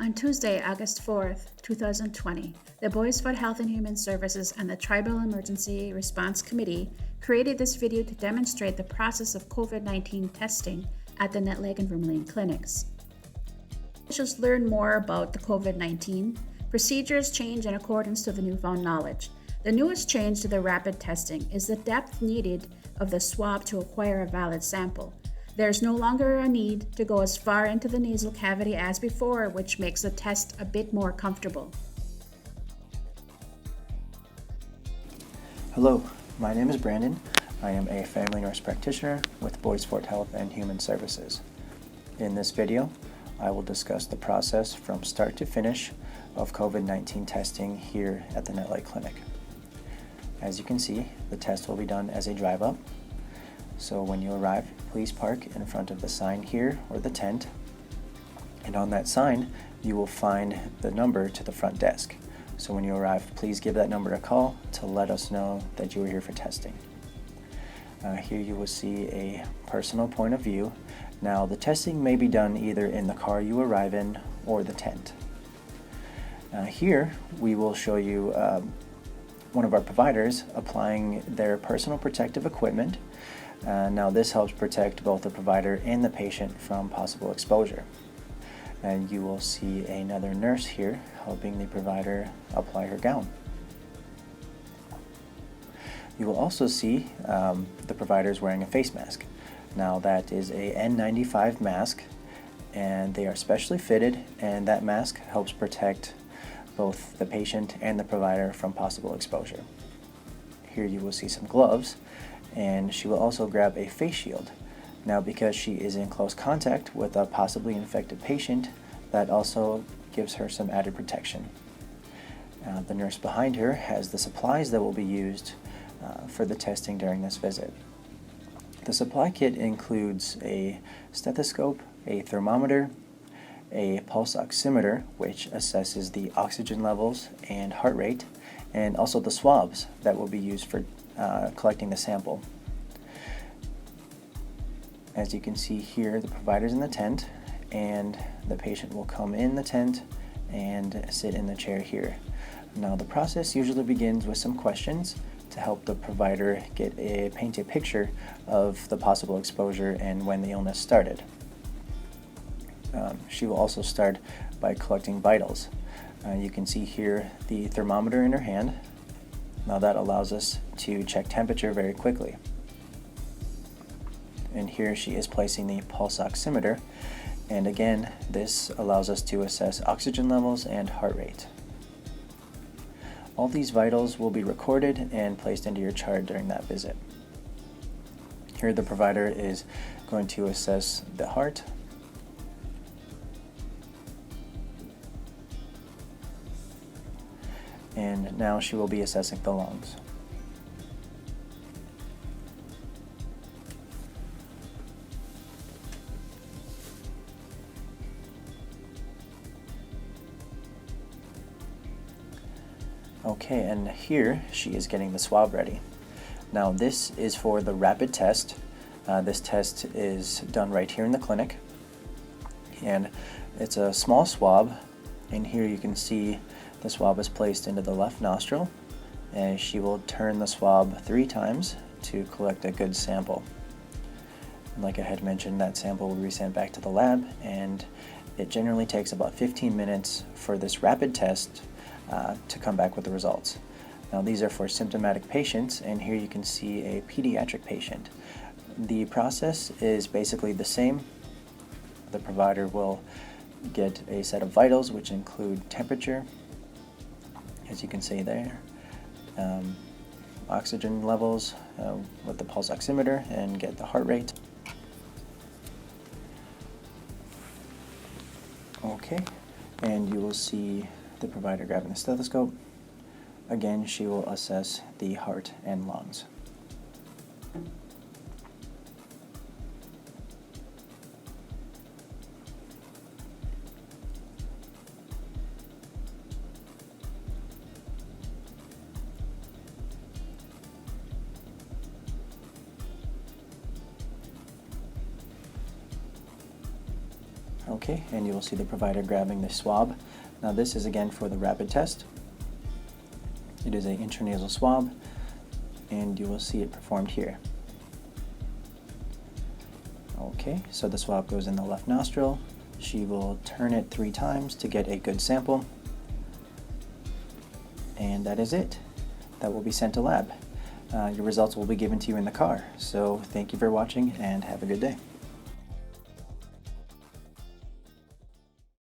On Tuesday, August 4th, 2020, the Bois for Health and Human Services and the Tribal Emergency Response Committee created this video to demonstrate the process of COVID-19 testing at the Nett Lake and Vermilion clinics. Officials learn more about the COVID-19. Procedures change in accordance to the newfound knowledge. The newest change to the rapid testing is the depth needed of the swab to acquire a valid sample. There's no longer a need to go as far into the nasal cavity as before, which makes the test a bit more comfortable. Hello, my name is Brandon. I am a family nurse practitioner with Bois Forte Health and Human Services. In this video, I will discuss the process from start to finish of COVID-19 testing here at the Nett Lake Clinic. As you can see, the test will be done as a drive-up. So when you arrive, please park in front of the sign here or the tent. And on that sign, you will find the number to the front desk. So when you arrive, please give that number a call to let us know that you are here for testing. Here you will see a personal point of view. Now the testing may be done either in the car you arrive in or the tent. Here we will show you one of our providers applying their personal protective equipment. Now this helps protect both the provider and the patient from possible exposure. And you will see another nurse here helping the provider apply her gown. You will also see the providers wearing a face mask. Now that is a N95 mask, and they are specially fitted, and that mask helps protect both the patient and the provider from possible exposure. Here you will see some gloves, and she will also grab a face shield. Now because she is in close contact with a possibly infected patient, that also gives her some added protection. The nurse behind her has the supplies that will be used for the testing during this visit. The supply kit includes a stethoscope, a thermometer, a pulse oximeter, which assesses the oxygen levels and heart rate, and also the swabs that will be used for collecting the sample. As you can see here, the provider's in the tent, and the patient will come in the tent and sit in the chair here. Now the process usually begins with some questions to help the provider paint a picture of the possible exposure and when the illness started. She will also start by collecting vitals. You can see here the thermometer in her hand. Now that allows us to check temperature very quickly. And here she is placing the pulse oximeter. And again, this allows us to assess oxygen levels and heart rate. All these vitals will be recorded and placed into your chart during that visit. Here the provider is going to assess the heart, and now she will be assessing the lungs. Okay, and here she is getting the swab ready. Now this is for the rapid test. This test is done right here in the clinic, and it's a small swab, and here you can see the swab is placed into the left nostril, and she will turn the swab 3 times to collect a good sample. And like I had mentioned, that sample will be sent back to the lab, and it generally takes about 15 minutes for this rapid test to come back with the results. Now these are for symptomatic patients, and here you can see a pediatric patient. The process is basically the same. The provider will get a set of vitals, which include temperature, as you can see there, oxygen levels with the pulse oximeter, and get the heart rate. Okay, and you will see the provider grabbing the stethoscope. Again, she will assess the heart and lungs. Okay, and you will see the provider grabbing the swab. Now this is again for the rapid test. It is an intranasal swab, and you will see it performed here. Okay, so the swab goes in the left nostril. She will turn it 3 times to get a good sample. And that is it. That will be sent to lab. Your results will be given to you in the car. So thank you for watching and have a good day.